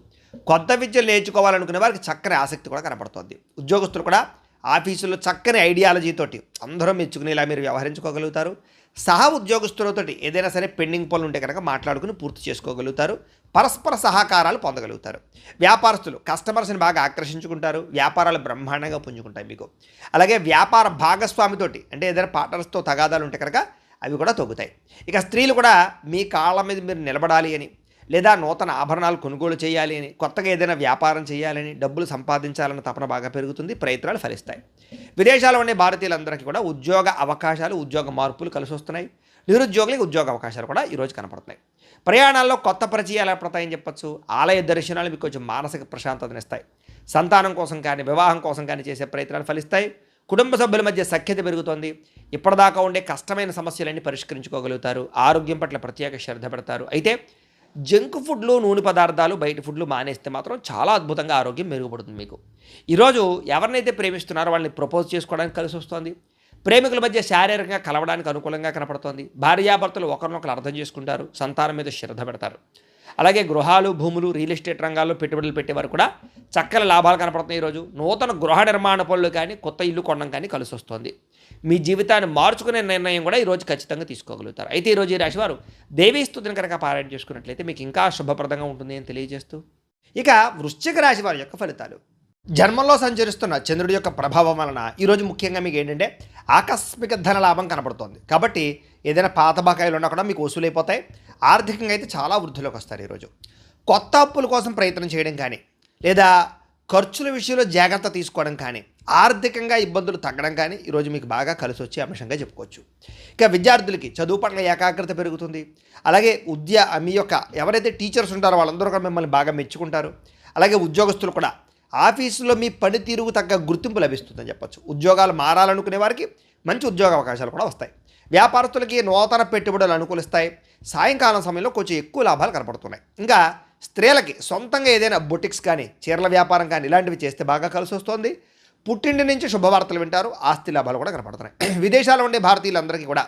కొత్త విద్యలు నేర్చుకోవాలనుకునే వారికి చక్కని ఆసక్తి కూడా కనపడుతుంది. ఉద్యోగస్తులు కూడా ఆఫీసుల్లో చక్కని ఐడియాలజీతోటి అందరూ మెచ్చుకునేలా మీరు వ్యవహరించుకోగలుగుతారు. సహ ఉద్యోగస్తులతోటి ఏదైనా సరే పెండింగ్ పనులు ఉంటే కనుక మాట్లాడుకుని పూర్తి చేసుకోగలుగుతారు. పరస్పర సహకారాలు పొందగలుగుతారు. వ్యాపారస్తులు కస్టమర్స్ని బాగా ఆకర్షించుకుంటారు. వ్యాపారాలు బ్రహ్మాండంగా పుంజుకుంటాయి మీకు. అలాగే వ్యాపార భాగస్వామితోటి అంటే ఏదైనా పార్ట్నర్స్తో తగాదాలు ఉంటే కనుక అవి కూడా తగ్గుతాయి. ఇక స్త్రీలు కూడా మీ కాళ్ళ మీద మీరు నిలబడాలి అని, లేదా నూతన ఆభరణాలు కొనుగోలు చేయాలి అని, కొత్తగా ఏదైనా వ్యాపారం చేయాలని, డబ్బులు సంపాదించాలన్న తపన బాగా పెరుగుతుంది, ప్రయత్నాలు ఫలిస్తాయి. విదేశాల్లో ఉండే భారతీయులందరికీ కూడా ఉద్యోగ అవకాశాలు, ఉద్యోగ మార్పులు కలిసి వస్తున్నాయి. నిరుద్యోగులకు ఉద్యోగ అవకాశాలు కూడా ఈరోజు కనపడుతున్నాయి. ప్రయాణాల్లో కొత్త పరిచయాలు ఏర్పడతాయని చెప్పొచ్చు. ఆలయ దర్శనాలు మీకు కొంచెం మానసిక ప్రశాంతతనిస్తాయి. సంతానం కోసం కానీ, వివాహం కోసం కానీ చేసే ప్రయత్నాలు ఫలిస్తాయి. కుటుంబ సభ్యుల మధ్య సఖ్యత పెరుగుతోంది. ఇప్పటిదాకా ఉండే కష్టమైన సమస్యలన్నీ పరిష్కరించుకోగలుగుతారు. ఆరోగ్యం పట్ల ప్రత్యేక శ్రద్ధ పెడతారు. అయితే జంక్ ఫుడ్లు, నూనె పదార్థాలు, బయట ఫుడ్లు మానేస్తే మాత్రం చాలా అద్భుతంగా ఆరోగ్యం మెరుగుపడుతుంది మీకు. ఈరోజు ఎవరినైతే ప్రేమిస్తున్నారో వాళ్ళని ప్రపోజ్ చేసుకోవడానికి కలిసి వస్తుంది. ప్రేమికుల మధ్య శారీరకంగా కలవడానికి అనుకూలంగా కనపడుతోంది. భార్యాభర్తలు ఒకరినొకరు అర్థం చేసుకుంటారు. సంతానం మీద శ్రద్ధ పెడతారు. అలాగే గృహాలు, భూములు, రియల్ ఎస్టేట్ రంగాల్లో పెట్టుబడులు పెట్టేవారు కూడా చక్కని లాభాలు కనపడుతున్నాయి. ఈరోజు నూతన గృహ నిర్మాణ పనులు కానీ, కొత్త ఇల్లు కొనడం కానీ కలిసి వస్తుంది. మీ జీవితాన్ని మార్చుకునే నిర్ణయం కూడా ఈరోజు ఖచ్చితంగా తీసుకోగలుగుతారు. అయితే ఈరోజు ఈ రాశివారు దేవీ స్తుతిని కనుక పారాయణ చేసుకున్నట్లయితే మీకు ఇంకా శుభప్రదంగా ఉంటుంది అని తెలియజేస్తూ, ఇక వృశ్చిక రాశి వారి యొక్క ఫలితాలు. జన్మంలో సంచరిస్తున్న చంద్రుడి యొక్క ప్రభావం వలన ఈరోజు ముఖ్యంగా మీకు ఏంటంటే ఆకస్మిక ధన లాభం కనపడుతోంది. కాబట్టి ఏదైనా పాత బకాయిలు ఉన్నా కూడా మీకు వసూలైపోతాయి. ఆర్థికంగా అయితే చాలా వృద్ధిలోకి వస్తారు. ఈరోజు కొత్త అప్పుల కోసం ప్రయత్నం చేయడం కానీ, లేదా ఖర్చుల విషయంలో జాగ్రత్త తీసుకోవడం కానీ, ఆర్థికంగా ఇబ్బందులు తగ్గడం కానీ ఈరోజు మీకు బాగా కలిసి వచ్చే అంశంగా చెప్పుకోవచ్చు. ఇక విద్యార్థులకి చదువు పట్ల ఏకాగ్రత పెరుగుతుంది. అలాగే మీ యొక్క ఎవరైతే టీచర్స్ ఉంటారో వాళ్ళందరూ కూడా మిమ్మల్ని బాగా మెచ్చుకుంటారు. అలాగే ఉద్యోగస్తులు కూడా ఆఫీసులో మీ పనితీరుకు తగ్గ గుర్తింపు లభిస్తుందని చెప్పచ్చు. ఉద్యోగాలు మారాలనుకునే వారికి మంచి ఉద్యోగ అవకాశాలు కూడా వస్తాయి. వ్యాపారస్తులకి నూతన పెట్టుబడులు అనుకూలిస్తాయి. సాయంకాలం సమయంలో కొంచెం ఎక్కువ లాభాలు కనపడుతున్నాయి. ఇంకా స్త్రీలకి సొంతంగా ఏదైనా బొటిక్స్ కానీ, చీరల వ్యాపారం కానీ ఇలాంటివి చేస్తే బాగా కలిసి వస్తుంది. పుట్టింటి నుంచి శుభవార్తలు వింటారు. ఆస్తి లాభాలు కూడా కనపడుతున్నాయి. విదేశాల్లో ఉండే భారతీయులందరికీ కూడా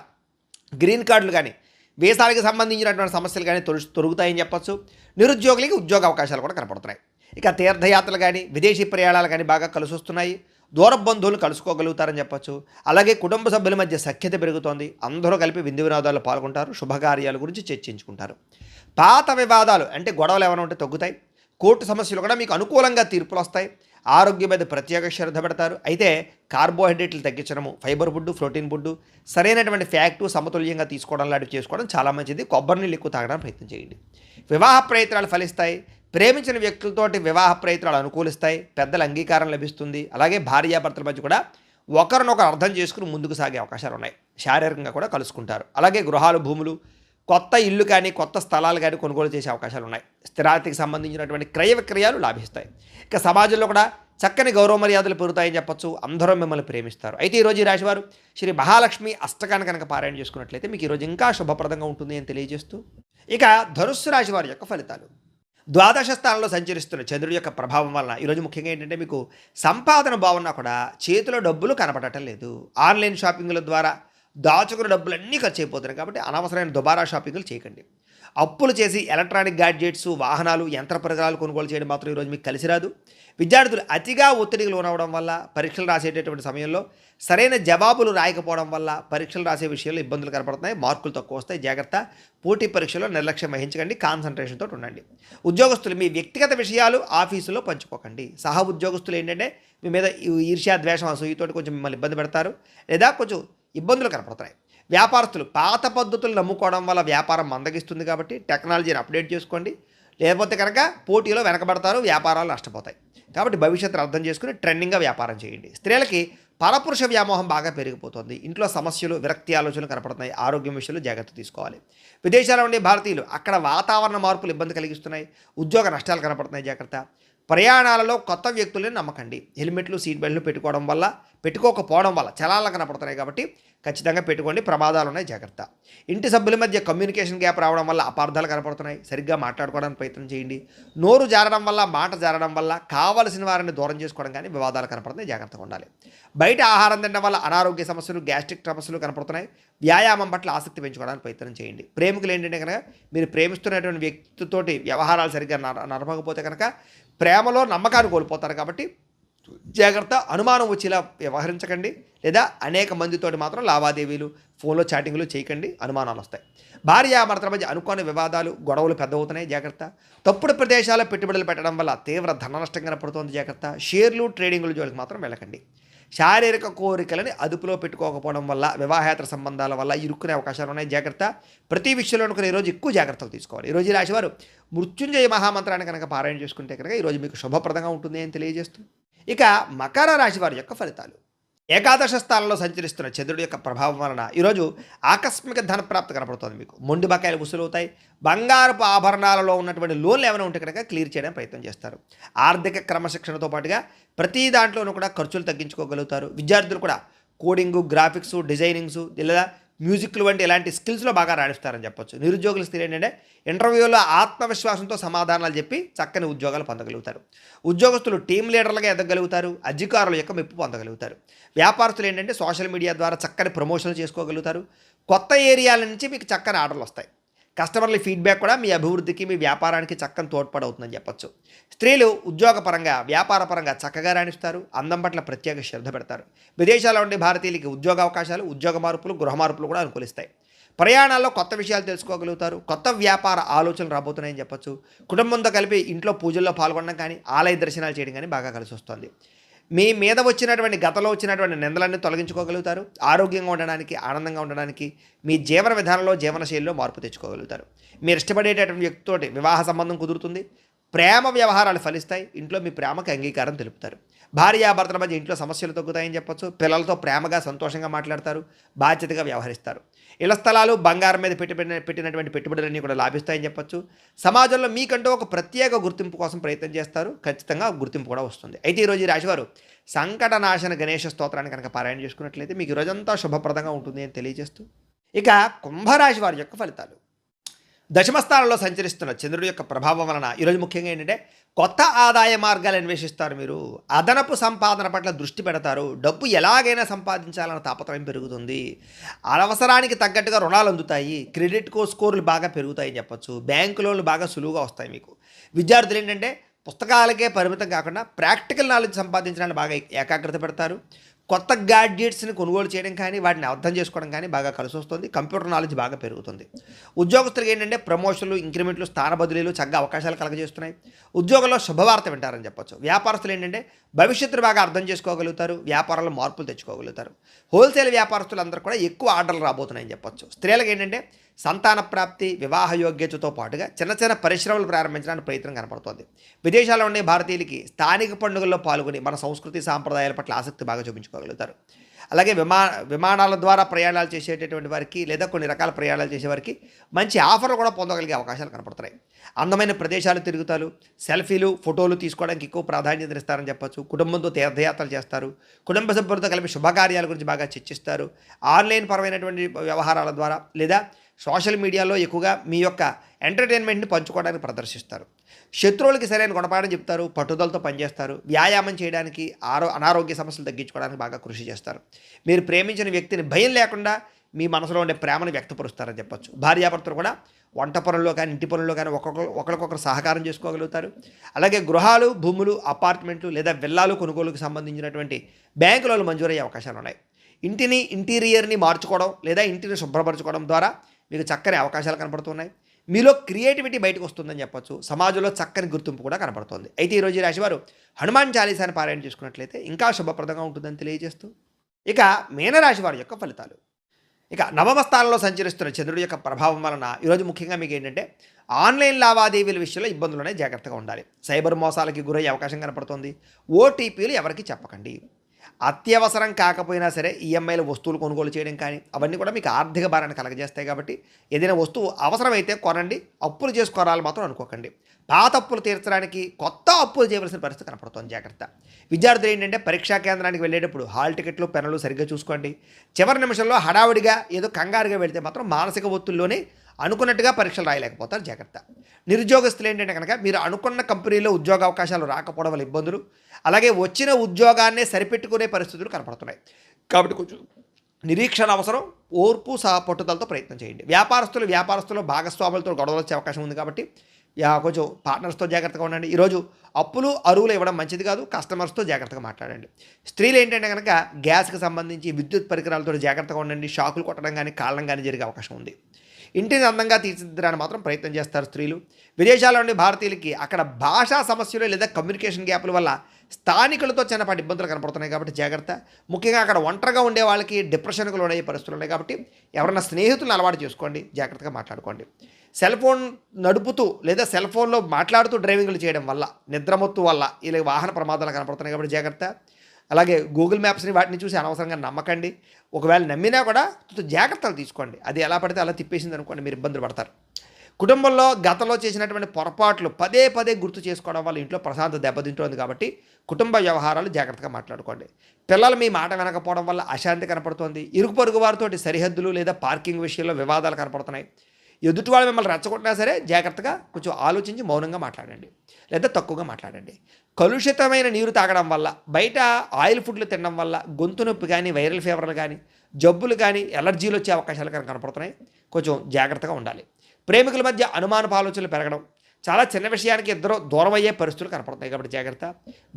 గ్రీన్ కార్డులు కానీ, వీసాలకు సంబంధించినటువంటి సమస్యలు కానీ తొలుగుతాయని చెప్పచ్చు. నిరుద్యోగులకి ఉద్యోగ అవకాశాలు కూడా కనపడుతున్నాయి. ఇక తీర్థయాత్రలు కానీ, విదేశీ ప్రయాణాలు కానీ బాగా కలిసి వస్తున్నాయి. దూర బంధువులు కలుసుకోగలుగుతారని చెప్పచ్చు. అలాగే కుటుంబ సభ్యుల మధ్య సఖ్యత పెరుగుతోంది. అందరూ కలిపి విందు వినోదాల్లో పాల్గొంటారు. శుభకార్యాల గురించి చర్చించుకుంటారు. పాత వివాదాలు అంటే గొడవలు ఏమైనా ఉంటే తగ్గుతాయి. కోర్టు సమస్యలు కూడా మీకు అనుకూలంగా తీర్పులు వస్తాయి. ఆరోగ్యం మీద ప్రత్యేక శ్రద్ధ పెడతారు. అయితే కార్బోహైడ్రేట్లు తగ్గించడము, ఫైబర్ ఫుడ్, ప్రోటీన్ ఫుడ్, సరైనటువంటి ఫ్యాక్టు సమతుల్యంగా తీసుకోవడం లాంటివి చేసుకోవడం చాలా మంచిది. కొబ్బరి నీళ్ళు ఎక్కువ తాగడానికి ప్రయత్నం చేయండి. వివాహ ప్రయత్నాలు ఫలిస్తాయి. ప్రేమించిన వ్యక్తులతోటి వివాహ ప్రయత్నాలు అనుకూలిస్తాయి. పెద్దల అంగీకారం లభిస్తుంది. అలాగే భార్యాభర్తల మధ్య కూడా ఒకరినొకరు అర్థం చేసుకుని ముందుకు సాగే అవకాశాలు ఉన్నాయి. శారీరకంగా కూడా కలుసుకుంటారు. అలాగే గృహాలు, భూములు, కొత్త ఇల్లు కానీ, కొత్త స్థలాలు కానీ కొనుగోలు చేసే అవకాశాలు ఉన్నాయి. స్థిరాస్తికి సంబంధించినటువంటి క్రయ విక్రయాలు లాభిస్తాయి. ఇక సమాజంలో కూడా చక్కని గౌరవ మర్యాదలు పెరుగుతాయని చెప్పచ్చు. అందరూ మిమ్మల్ని ప్రేమిస్తారు. అయితే ఈరోజు ఈ రాశివారు శ్రీ మహాలక్ష్మి అష్టకాన్ని కనుక పారాయణ చేసుకున్నట్లయితే మీకు ఈరోజు ఇంకా శుభప్రదంగా ఉంటుంది అని తెలియజేస్తూ, ఇక ధనుస్సు రాశి వారి యొక్క ఫలితాలు. ద్వాదశ స్థానంలో సంచరిస్తున్న చంద్రుడి యొక్క ప్రభావం వలన ఈరోజు ముఖ్యంగా ఏంటంటే మీకు సంపాదన బాగున్నా కూడా చేతిలో డబ్బులు కనపడటం లేదు. ఆన్లైన్ షాపింగ్ల ద్వారా దాచుకున్న డబ్బులన్నీ ఖర్చు అయిపోతున్నాయి. కాబట్టి అనవసరమైన దుబారా షాపింగ్లు చేయకండి. అప్పులు చేసి ఎలక్ట్రానిక్ గ్యాడ్జెట్స్, వాహనాలు, యంత్ర పరికరాలు కొనుగోలు చేయడం మాత్రం ఈరోజు మీకు కలిసి రాదు. విద్యార్థులు అతిగా ఒత్తిడికి లోనవడం వల్ల, పరీక్షలు రాసేటటువంటి సమయంలో సరైన జవాబులు రాయకపోవడం వల్ల పరీక్షలు రాసే విషయంలో ఇబ్బందులు కనపడుతున్నాయి. మార్కులు తక్కువ వస్తాయి. జాగ్రత్త. పోటీ పరీక్షలో నిర్లక్ష్యం వహించకండి. కాన్సన్ట్రేషన్తో ఉండండి. ఉద్యోగస్తులు మీ వ్యక్తిగత విషయాలు ఆఫీసులో పంచుకోకండి. సహ ఉద్యోగస్తులు ఏంటంటే మీ మీద ఈర్ష్యా, ద్వేషం, అసూయతోటి కొంచెం మిమ్మల్ని ఇబ్బంది పెడతారు, లేదా కొంచెం ఇబ్బందులు కనపడుతున్నాయి. వ్యాపారస్తులు పాత పద్ధతులు నమ్ముకోవడం వల్ల వ్యాపారం మందగిస్తుంది. కాబట్టి టెక్నాలజీని అప్డేట్ చేసుకోండి. లేకపోతే కనుక పోటీలో వెనకబడతారు, వ్యాపారాలు నష్టపోతాయి. కాబట్టి భవిష్యత్తును అర్థం చేసుకుని ట్రెండింగ్గా వ్యాపారం చేయండి. స్త్రీలకి పరపురుష వ్యామోహం బాగా పెరిగిపోతుంది. ఇంట్లో సమస్యలు, విరక్తి ఆలోచనలు కనపడుతున్నాయి. ఆరోగ్యం విషయంలో జాగ్రత్త తీసుకోవాలి. విదేశాల్లో ఉండే భారతీయులు అక్కడ వాతావరణ మార్పులు ఇబ్బంది కలిగిస్తున్నాయి. ఉద్యోగ నష్టాలు కనపడుతున్నాయి. జాగ్రత్త. ప్రయాణాలలో కొత్త వ్యక్తులను నమ్మకండి. హెల్మెట్లు, సీట్ బెల్ట్లు పెట్టుకోకపోవడం వల్ల చలాలు కనపడుతున్నాయి. కాబట్టి ఖచ్చితంగా పెట్టుకోండి. ప్రమాదాలు ఉన్నాయి. జాగ్రత్త. ఇంటి సభ్యుల మధ్య కమ్యూనికేషన్ గ్యాప్ రావడం వల్ల అపార్థాలు కనపడుతున్నాయి. సరిగ్గా మాట్లాడుకోవడానికి ప్రయత్నం చేయండి. నోరు జారడం వల్ల, మాట జారడం వల్ల కావలసిన వారిని దూరం చేసుకోవడం కానీ వివాదాలు కనపడుతున్నాయి. జాగ్రత్తగా ఉండాలి. బయట ఆహారం తినడం వల్ల అనారోగ్య సమస్యలు, గ్యాస్ట్రిక్ సమస్యలు కనపడుతున్నాయి. వ్యాయామం పట్ల ఆసక్తి పెంచుకోవడానికి ప్రయత్నం చేయండి. ప్రేమికులు ఏంటంటే కనుక మీరు ప్రేమిస్తున్నటువంటి వ్యక్తితోటి వ్యవహారాలు సరిగ్గా నడపకపోతే కనుక ప్రేమలో నమ్మకాన్ని కోల్పోతారు. కాబట్టి జాగ్రత్త. అనుమానం వచ్చేలా వ్యవహరించకండి. లేదా అనేక మందితోటి మాత్రం లావాదేవీలు, ఫోన్లో చాటింగ్లు చేయకండి. అనుమానాలు వస్తాయి. భార్యాభర్తల మధ్య అనుకోని వివాదాలు, గొడవలు పెద్దవుతున్నాయి. జాగ్రత్త. తప్పుడు ప్రదేశాల్లో పెట్టుబడులు పెట్టడం వల్ల తీవ్ర ధన నష్టం కనపడుతుంది. జాగ్రత్త. షేర్లు, ట్రేడింగ్ల జోలికి మాత్రం వెళ్ళకండి. శారీరక కోరికలని అదుపులో పెట్టుకోకపోవడం వల్ల, వివాహేతర సంబంధాల వల్ల ఇరుక్కునే అవకాశాలు ఉన్నాయి. జాగ్రత్త. ప్రతి విషయంలో కూడా ఈరోజు ఎక్కువ జాగ్రత్తలు తీసుకోవాలి. ఈరోజు ఈ రాశివారు మృత్యుంజయ మహామంత్రాన్ని కనుక పారాయణ చేసుకుంటే కనుక ఈరోజు మీకు శుభప్రదంగా ఉంటుంది అని తెలియజేస్తూ, ఇక మకర రాశి వారి యొక్క ఫలితాలు. ఏకాదశ స్థానంలో సంచరిస్తున్న చంద్రుడి యొక్క ప్రభావం వలన ఈరోజు ఆకస్మిక ధన ప్రాప్తి కనపడుతుంది. మీకు మొండి బకాయిలు వసూలవుతాయి. బంగారపు ఆభరణాలలో ఉన్నటువంటి లోన్లు ఏమైనా ఉంటే కనుక క్లియర్ చేయడానికి ప్రయత్నం చేస్తారు. ఆర్థిక క్రమశిక్షణతో పాటుగా ప్రతి దాంట్లోనూ కూడా ఖర్చులు తగ్గించుకోగలుగుతారు. విద్యార్థులు కూడా కోడింగు, గ్రాఫిక్స్, డిజైనింగ్స్ లేదా మ్యూజిక్లు వంటి ఇలాంటి స్కిల్స్లో బాగా రాణిస్తారని చెప్పొచ్చు. నిరుద్యోగుల స్థితి ఏంటంటే ఇంటర్వ్యూలో ఆత్మవిశ్వాసంతో సమాధానాలు చెప్పి చక్కని ఉద్యోగాలు పొందగలుగుతారు. ఉద్యోగస్తులు టీం లీడర్లుగా ఎదగలుగుతారు. అధికారుల యొక్క మెప్పు పొందగలుగుతారు. వ్యాపారస్తులు ఏంటంటే సోషల్ మీడియా ద్వారా చక్కని ప్రమోషన్లు చేసుకోగలుగుతారు. కొత్త ఏరియాల నుంచి మీకు చక్కని ఆర్డర్లు వస్తాయి. కస్టమర్ల ఫీడ్బ్యాక్ కూడా మీ అభివృద్ధికి, మీ వ్యాపారానికి చక్కని తోడ్పడవుతుందని చెప్పొచ్చు. స్త్రీలు ఉద్యోగపరంగా, వ్యాపారపరంగా చక్కగా రాణిస్తారు. అందం పట్ల ప్రత్యేక శ్రద్ధ పెడతారు. విదేశాల్లో ఉండే భారతీయులకి ఉద్యోగ అవకాశాలు, ఉద్యోగ మార్పులు, గృహ మార్పులు కూడా అనుకూలిస్తాయి. ప్రయాణాల్లో కొత్త విషయాలు తెలుసుకోగలుగుతారు. కొత్త వ్యాపార ఆలోచనలు రాబోతున్నాయని చెప్పొచ్చు. కుటుంబంతో కలిపి ఇంట్లో పూజల్లో పాల్గొనడం కానీ, ఆలయ దర్శనాలు చేయడం కానీ బాగా కలిసి వస్తుంది. మీ మీద వచ్చినటువంటి గతంలో వచ్చినటువంటి నిందలన్నీ తొలగించుకోగలుగుతారు. ఆరోగ్యంగా ఉండడానికి, ఆనందంగా ఉండడానికి మీ జీవన విధానంలో, జీవనశైలిలో మార్పు తెచ్చుకోగలుగుతారు. మీరు ఇష్టపడేటటువంటి వ్యక్తితోటి వివాహ సంబంధం కుదురుతుంది. ప్రేమ వ్యవహారాలు ఫలిస్తాయి. ఇంట్లో మీ ప్రేమకు అంగీకారం తెలుపుతారు. భార్యాభర్తల మధ్య ఇంట్లో సమస్యలు తగ్గుతాయని చెప్పొచ్చు. పిల్లలతో ప్రేమగా, సంతోషంగా మాట్లాడతారు. బాధ్యతగా వ్యవహరిస్తారు. ఇళ్ల స్థలాలు, బంగారం మీద పెట్టినటువంటి పెట్టుబడులన్నీ కూడా లాభిస్తాయని చెప్పొచ్చు. సమాజంలో మీకంటూ ఒక ప్రత్యేక గుర్తింపు కోసం ప్రయత్నం చేస్తారు. ఖచ్చితంగా గుర్తింపు కూడా వస్తుంది. అయితే ఈరోజు ఈ రాశివారు సంకటనాశన గణేష స్తోత్రాన్ని కనుక పారాయణ చేసుకున్నట్లయితే మీకు ఈరోజంతా శుభప్రదంగా ఉంటుంది అని తెలియజేస్తూ, ఇక కుంభరాశి వారి యొక్క ఫలితాలు. దశమస్థానంలో సంచరిస్తున్న చంద్రుడి యొక్క ప్రభావం వలన ఈరోజు ముఖ్యంగా ఏంటంటే కొత్త ఆదాయ మార్గాలు అన్వేషిస్తారు. మీరు అదనపు సంపాదన పట్ల దృష్టి పెడతారు. డబ్బు ఎలాగైనా సంపాదించాలన్న తాపత్రయం పెరుగుతుంది. అవసరానికి తగ్గట్టుగా రుణాలు అందుతాయి. క్రెడిట్ స్కోర్లు బాగా పెరుగుతాయని చెప్పొచ్చు. బ్యాంకు లోన్లు బాగా సులువుగా వస్తాయి. మీకు విద్యార్థులు ఏంటంటే పుస్తకాలకే పరిమితం కాకుండా ప్రాక్టికల్ నాలెడ్జ్ సంపాదించడానికి బాగా ఏకాగ్రత పెడతారు. కొత్త గ్యాడ్జెట్స్ని కొనుగోలు చేయడం కానీ, వాటిని అర్థం చేసుకోవడం కానీ బాగా కలిసి వస్తుంది. కంప్యూటర్ నాలెడ్జ్ బాగా పెరుగుతుంది. ఉద్యోగస్తులకు ఏంటంటే ప్రమోషన్లు, ఇంక్రిమెంట్లు, స్థాన బదిలీలు చక్కగా అవకాశాలు కలగజేస్తున్నాయి. ఉద్యోగంలో శుభవార్త వింటారని చెప్పొచ్చు. వ్యాపారస్తులు ఏంటంటే భవిష్యత్తును బాగా అర్థం చేసుకోగలుగుతారు. వ్యాపారంలో మార్పులు తెచ్చుకోగలుగుతారు. హోల్సేల్ వ్యాపారస్తులు అందరూ కూడా ఎక్కువ ఆర్డర్లు రాబోతున్నాయని చెప్పొచ్చు. స్త్రీలకు ఏంటంటే సంతాన ప్రాప్తి, వివాహ యోగ్యతతో పాటుగా చిన్న చిన్న పరిశ్రమలు ప్రారంభించడానికి ప్రయత్నం కనపడుతోంది. విదేశాల్లో ఉండే భారతీయులకి స్థానిక పండుగల్లో పాల్గొని మన సంస్కృతి సాంప్రదాయాల పట్ల ఆసక్తి బాగా చూపించుకోగలుగుతారు. అలాగే విమానాల ద్వారా ప్రయాణాలు చేసేటటువంటి వారికి లేదా కొన్ని రకాల ప్రయాణాలు చేసేవారికి మంచి ఆఫర్లు కూడా పొందగలిగే అవకాశాలు కనపడుతున్నాయి. అందమైన ప్రదేశాలు తిరుగుతారు. సెల్ఫీలు, ఫోటోలు తీసుకోవడానికి ఎక్కువ ప్రాధాన్యత ఇస్తారని చెప్పొచ్చు. కుటుంబంతో తీర్థయాత్రలు చేస్తారు. కుటుంబ సభ్యులతో కలిపి శుభకార్యాల గురించి బాగా చర్చిస్తారు. ఆన్లైన్ పరమైనటువంటి వ్యవహారాల ద్వారా లేదా సోషల్ మీడియాలో ఎక్కువగా మీ యొక్క ఎంటర్టైన్మెంట్ని పంచుకోవడానికి ప్రదర్శిస్తారు. శత్రువులకి సరైన గుణపాఠం చెప్తారు. పట్టుదలతో పనిచేస్తారు. వ్యాయామం చేయడానికి, అనారోగ్య సమస్యలు తగ్గించుకోవడానికి బాగా కృషి చేస్తారు. మీరు ప్రేమించిన వ్యక్తిని భయం లేకుండా మీ మనసులో ఉండే ప్రేమను వ్యక్తపరుస్తారని చెప్పొచ్చు. భార్యాభర్తలు కూడా వంట పనుల్లో కానీ, ఇంటి పనుల్లో కానీ ఒకరికొకరు సహకారం చేసుకోగలుగుతారు. అలాగే గృహాలు, భూములు, అపార్ట్మెంట్లు లేదా విల్లాలు కొనుగోలుకు సంబంధించినటువంటి బ్యాంకు లోన్లు మంజూరయ్యే అవకాశాలు ఉన్నాయి. ఇంటీరియర్ని మార్చుకోవడం లేదా ఇంటిని శుభ్రపరచుకోవడం ద్వారా మీకు చక్కని అవకాశాలు కనపడుతున్నాయి. మీలో క్రియేటివిటీ బయటకు వస్తుందని చెప్పొచ్చు. సమాజంలో చక్కని గుర్తింపు కూడా కనపడుతుంది. అయితే ఈరోజు ఈ రాశివారు హనుమాన్ చాలీసాని పారాయణ చేసుకున్నట్లయితే ఇంకా శుభప్రదంగా ఉంటుందని తెలియజేస్తూ, ఇక మీనరాశి వారి యొక్క ఫలితాలు. ఇక నవమ స్థానంలో సంచరిస్తున్న చంద్రుడి యొక్క ప్రభావం వలన ఈరోజు ముఖ్యంగా మీకు ఏంటంటే ఆన్లైన్ లావాదేవీల విషయంలో ఇబ్బందులునే జాగ్రత్తగా ఉండాలి. సైబర్ మోసాలకి గురయ్యే అవకాశం కనపడుతుంది. ఓటీపీలు ఎవరికి చెప్పకండి. అత్యవసరం కాకపోయినా సరే ఈఎంఐల వస్తువులు కొనుగోలు చేయడం కానీ అవన్నీ కూడా మీకు ఆర్థిక భారాన్ని కలగజేస్తాయి. కాబట్టి ఏదైనా వస్తువు అవసరమైతే కొనండి. అప్పులు చేసుకోరాలు మాత్రం అనుకోకండి. పాత అప్పులు తీర్చడానికి కొత్త అప్పులు చేయవలసిన పరిస్థితి కనపడుతుంది. జాగ్రత్త. విద్యార్థులు ఏంటంటే పరీక్షా కేంద్రానికి వెళ్ళేటప్పుడు హాల్ టికెట్లు, పెన్నులు సరిగ్గా చూసుకోండి. చివరి నిమిషంలో హడావుడిగా ఏదో కంగారుగా వెళితే మాత్రం మానసిక ఒత్తిడిలోనే అనుకున్నట్టుగా పరీక్షలు రాయలేకపోతారు. జాగ్రత్త. నిరుద్యోగస్తులు ఏంటంటే కనుక మీరు అనుకున్న కంపెనీలో ఉద్యోగ అవకాశాలు రాకపోవడం వల్ల ఇబ్బందులు, అలాగే వచ్చిన ఉద్యోగాన్నే సరిపెట్టుకునే పరిస్థితులు కనపడుతున్నాయి. కాబట్టి కొంచెం నిరీక్షణ అవసరం. ఓర్పు పట్టుదలతో ప్రయత్నం చేయండి. వ్యాపారస్తులు భాగస్వాములతో గొడవలు వచ్చే అవకాశం ఉంది. కాబట్టి కొంచెం పార్ట్నర్స్తో జాగ్రత్తగా ఉండండి. ఈరోజు అప్పులు, అరువులు ఇవ్వడం మంచిది కాదు. కస్టమర్స్తో జాగ్రత్తగా మాట్లాడండి. స్త్రీలు ఏంటంటే కనుక గ్యాస్కి సంబంధించి విద్యుత్ పరికరాలతో జాగ్రత్తగా ఉండండి. షాకులు కొట్టడం కానీ, కాళ్ళం కానీ జరిగే అవకాశం ఉంది. ఇంటిని అందంగా తీర్చిదిద్దడానికి మాత్రం ప్రయత్నం చేస్తారు స్త్రీలు. విదేశాల్లో ఉండే భారతీయులకి అక్కడ భాషా సమస్యలు లేదా కమ్యూనికేషన్ గ్యాప్ల వల్ల స్థానికులతో చిన్నపాటి ఇబ్బందులు కనపడుతున్నాయి. కాబట్టి జాగ్రత్త. ముఖ్యంగా అక్కడ ఒంటరిగా ఉండే వాళ్ళకి డిప్రెషన్కు లోనయ్యే పరిస్థితులు ఉన్నాయి. కాబట్టి ఎవరైనా స్నేహితులను అలవాటు చేసుకోండి. జాగ్రత్తగా మాట్లాడుకోండి. సెల్ ఫోన్ నడుపుతూ లేదా సెల్ ఫోన్లో మాట్లాడుతూ డ్రైవింగ్లు చేయడం వల్ల, నిద్రమత్తు వల్ల ఇలా వాహన ప్రమాదాలు కనపడుతున్నాయి. కాబట్టి జాగ్రత్త. అలాగే గూగుల్ మ్యాప్స్ని వాటిని చూసి అనవసరంగా నమ్మకండి. ఒకవేళ నమ్మినా కూడా జాగ్రత్తలు తీసుకోండి. అది ఎలా పడితే అలా తిప్పేసింది అనుకోండి, మీరు ఇబ్బందులు పడతారు. కుటుంబంలో గతంలో చేసినటువంటి పొరపాట్లు పదే పదే గుర్తు చేసుకోవడం వల్ల ఇంట్లో ప్రశాంతత దెబ్బతింటోంది. కాబట్టి కుటుంబ వ్యవహారాలు జాగ్రత్తగా మాట్లాడుకోండి. పిల్లలు మీ మాట వినకపోవడం వల్ల అశాంతి కనపడుతోంది. ఇరుగు పొరుగు వారితోటి సరిహద్దులు లేదా పార్కింగ్ విషయంలో వివాదాలు కనపడుతున్నాయి. ఎదుటి వాళ్ళు మిమ్మల్ని రెచ్చగొట్టినా సరే జాగ్రత్తగా కొంచెం ఆలోచించి మౌనంగా మాట్లాడండి, లేదా తక్కువగా మాట్లాడండి. కలుషితమైన నీరు తాగడం వల్ల, బయట ఆయిల్ ఫుడ్లు తినడం వల్ల గొంతు నొప్పి కానీ, వైరల్ ఫీవర్లు కానీ, జబ్బులు కానీ, ఎలర్జీలు వచ్చే అవకాశాలు కనపడుతున్నాయి. కొంచెం జాగ్రత్తగా ఉండాలి. ప్రేమికుల మధ్య అనుమానపు ఆలోచనలు పెరగడం, చాలా చిన్న విషయానికి ఇద్దరు దూరం అయ్యే పరిస్థితులు కనపడుతున్నాయి. కాబట్టి జాగ్రత్త.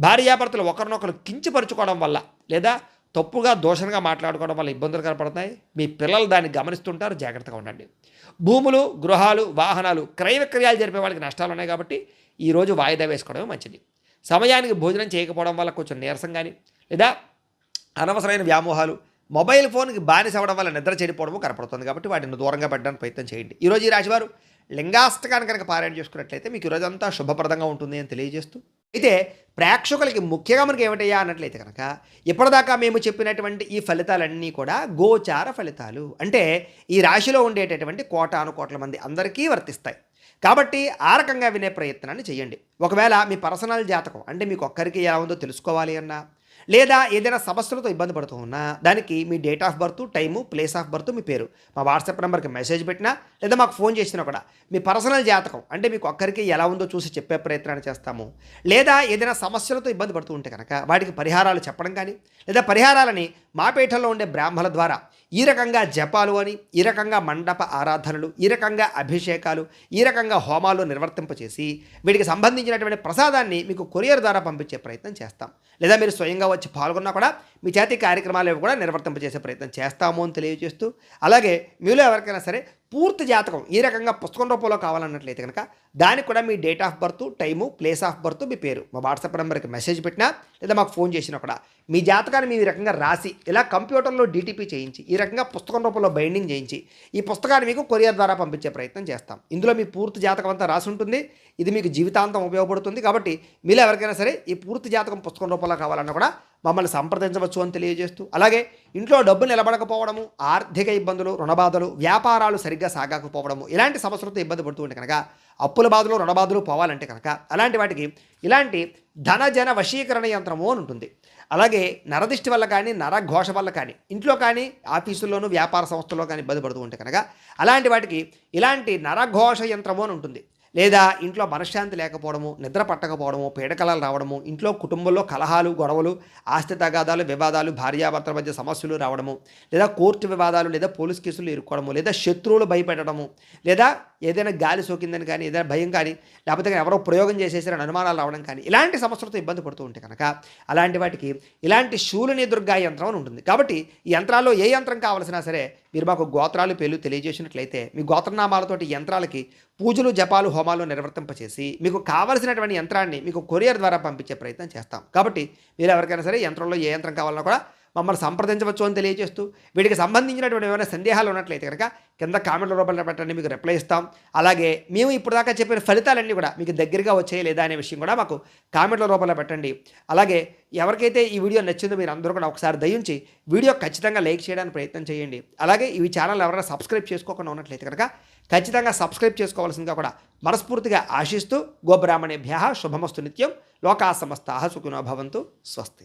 భార్యాభర్తలు ఒకరినొకరు కించపరుచుకోవడం వల్ల లేదా తప్పుగా దోషంగా మాట్లాడుకోవడం వల్ల ఇబ్బందులు కనపడుతున్నాయి. మీ పిల్లలు దాన్ని గమనిస్తుంటారు. జాగ్రత్తగా ఉండండి. భూములు, గృహాలు, వాహనాలు క్రయ విక్రయాలు జరిపే వాళ్ళకి నష్టాలు ఉన్నాయి. కాబట్టి ఈరోజు వాయిదా వేసుకోవడమే మంచిది. సమయానికి భోజనం చేయకపోవడం వల్ల కొంచెం నీరసం కానీ, లేదా అనవసరమైన వ్యామోహాలు, మొబైల్ ఫోన్కి బానిస అవ్వడం వల్ల నిద్ర చెడిపోవడము కనపడుతుంది. కాబట్టి వాటిని దూరంగా పెట్టడానికి ప్రయత్నం చేయండి. ఈరోజు ఈ రాశివారు లింగాష్టకాన్ని కనుక పారాయణ చేసుకున్నట్లయితే మీకు ఈరోజు అంతా శుభప్రదంగా ఉంటుంది అని తెలియజేస్తూ, అయితే ప్రేక్షకులకి ముఖ్యంగా మనకి ఏమిటయ్యా అన్నట్లయితే కనుక, ఇప్పటిదాకా మేము చెప్పినటువంటి ఈ ఫలితాలన్నీ కూడా గోచార ఫలితాలు. అంటే ఈ రాశిలో ఉండేటటువంటి కోటాను కోట్ల మంది అందరికీ వర్తిస్తాయి. కాబట్టి ఆ రకంగా వినే ప్రయత్నాన్ని చేయండి. ఒకవేళ మీ పర్సనల్ జాతకం అంటే మీకు ఒక్కరికి ఎలా ఉందో తెలుసుకోవాలి అన్నా, లేదా ఏదైనా సమస్యలతో ఇబ్బంది పడుతూ ఉన్నా, దానికి మీ date of birth, time, place of birth, మీ పేరు మా వాట్సాప్ నెంబర్కి మెసేజ్ పెట్టినా, లేదా మాకు ఫోన్ చేసినా కూడా మీ పర్సనల్ జాతకం అంటే మీకు ఒక్కరికి ఎలా ఉందో చూసి చెప్పే ప్రయత్నాన్ని చేస్తాము. లేదా ఏదైనా సమస్యలతో ఇబ్బంది పడుతూ ఉంటే కనుక వాటికి పరిహారాలు చెప్పడం కానీ, లేదా పరిహారాలని మా పీఠంలో ఉండే బ్రాహ్మణుల ద్వారా ఈ రకంగా జపాలు అని, ఈ రకంగా మండప ఆరాధనలు, ఈ రకంగా అభిషేకాలు, ఈ రకంగా హోమాలు నిర్వర్తింపచేసి వీటికి సంబంధించినటువంటి ప్రసాదాన్ని మీకు కొరియర్ ద్వారా పంపించే ప్రయత్నం చేస్తాం. లేదా మీరు స్వయంగా వచ్చి పాల్గొన్నా కూడా మీ చేతి కార్యక్రమాలు కూడా నిర్వర్తింపచేసే ప్రయత్నం చేస్తాము అని తెలియజేస్తూ, అలాగే మీలో ఎవరికైనా సరే పూర్తి జాతకం ఈ రకంగా పుస్తకం రూపంలో కావాలన్నట్లయితే కనుక దానికి కూడా మీ date of birth, time, place of birth, మీ పేరు మా వాట్సాప్ నెంబర్కి మెసేజ్ పెట్టినా, లేదా మాకు ఫోన్ చేసినా కూడా మీ జాతకాన్ని మీ రకంగా రాసి ఇలా కంప్యూటర్లో డీటీపీ చేయించి ఈ రకంగా పుస్తకం రూపంలో బైండింగ్ చేయించి ఈ పుస్తకాన్ని మీకు కొరియర్ ద్వారా పంపించే ప్రయత్నం చేస్తాం. ఇందులో మీ పూర్తి జాతకం అంతా రాసి ఉంటుంది. ఇది మీకు జీవితాంతం ఉపయోగపడుతుంది. కాబట్టి మీలో ఎవరికైనా సరే ఈ పూర్తి జాతకం పుస్తకం రూపంలో కావాలన్నా కూడా మమ్మల్ని సంప్రదించవచ్చు అని తెలియజేస్తూ, అలాగే ఇంట్లో డబ్బు నిలబడకపోవడము, ఆర్థిక ఇబ్బందులు, రుణబాధలు, వ్యాపారాలు సరిగ్గా సాగకపోవడము, ఇలాంటి సమస్యలతో ఇబ్బంది పడుతూ ఉంటే కనుక, అప్పుల బాధలు, రుణబాధలు పోవాలంటే కనుక అలాంటి వాటికి ఇలాంటి ధనజన వశీకరణ యంత్రము అని ఉంటుంది. అలాగే నరదిష్టి వల్ల కానీ, నరఘోష వల్ల కానీ, ఇంట్లో కానీ, ఆఫీసుల్లోనూ, వ్యాపార సంస్థల్లో కానీ ఇబ్బంది పడుతూ ఉంటే కనుక అలాంటి వాటికి ఇలాంటి నరఘోష యంత్రము అని ఉంటుంది. లేదా ఇంట్లో మనశ్శాంతి లేకపోవడము, నిద్ర పట్టకపోవడము, పీడకలాలు రావడము, ఇంట్లో కుటుంబంలో కలహాలు, గొడవలు, ఆస్తి తగాదాలు, వివాదాలు, భార్యాభర్తల మధ్య సమస్యలు రావడము, లేదా కోర్టు వివాదాలు, లేదా పోలీస్ కేసులు ఇరుక్కోవడము, లేదా శత్రువులు భయపెట్టడము, లేదా ఏదైనా గాలి సోకిందని కానీ, ఏదైనా భయం కానీ, లేకపోతే ఎవరో ప్రయోగం చేసేసారని అనుమానాలు రావడం కానీ, ఇలాంటి సమస్యలతో ఇబ్బంది పడుతూ ఉంటే కనుక అలాంటి వాటికి ఇలాంటి శూలిని దుర్గా యంత్రం అని ఉంటుంది. కాబట్టి ఈ యంత్రాల్లో ఏ యంత్రం కావాల్సినా సరే మీరు మాకు గోత్రాలు, పేర్లు తెలియజేసినట్లయితే మీ గోత్రనామాలతోటి యంత్రాలకి పూజలు, జపాలు, హోమాలు నిర్వర్తింపచేసి మీకు కావలసినటువంటి యంత్రాన్ని మీకు కొరియర్ ద్వారా పంపించే ప్రయత్నం చేస్తాం. కాబట్టి మీరు ఎవరికైనా సరే యంత్రంలో ఏ యంత్రం కావాలన్నా కూడా మమ్మల్ని సంప్రదించవచ్చు అని తెలియజేస్తూ, వీటికి సంబంధించినటువంటి ఏమైనా సందేహాలు ఉన్నట్లయితే కనుక కింద కామెంట్ల రూపంలో పెట్టండి, మీకు రిప్లై ఇస్తాం. అలాగే మేము ఇప్పుడు దాకా చెప్పిన ఫలితాలన్నీ కూడా మీకు దగ్గరగా వచ్చాయి లేదా అనే విషయం కూడా మాకు కామెంట్ల రూపంలో పెట్టండి. అలాగే ఎవరికైతే ఈ వీడియో నచ్చిందో మీరు అందరూ కూడా ఒకసారి దయించి వీడియో ఖచ్చితంగా లైక్ చేయడానికి ప్రయత్నం చేయండి. అలాగే ఈ ఛానల్ ఎవరైనా సబ్స్క్రైబ్ చేసుకోకుండా ఉన్నట్లయితే కనుక ఖచ్చితంగా సబ్స్క్రైబ్ చేసుకోవాల్సిందిగా కూడా మనస్ఫూర్తిగా ఆశిస్తూ, గోబ్రాహ్మణేభ్యః శుభమస్తు నిత్యం, లోకా సమస్తాః సుఖినో భవంతు, స్వస్తి.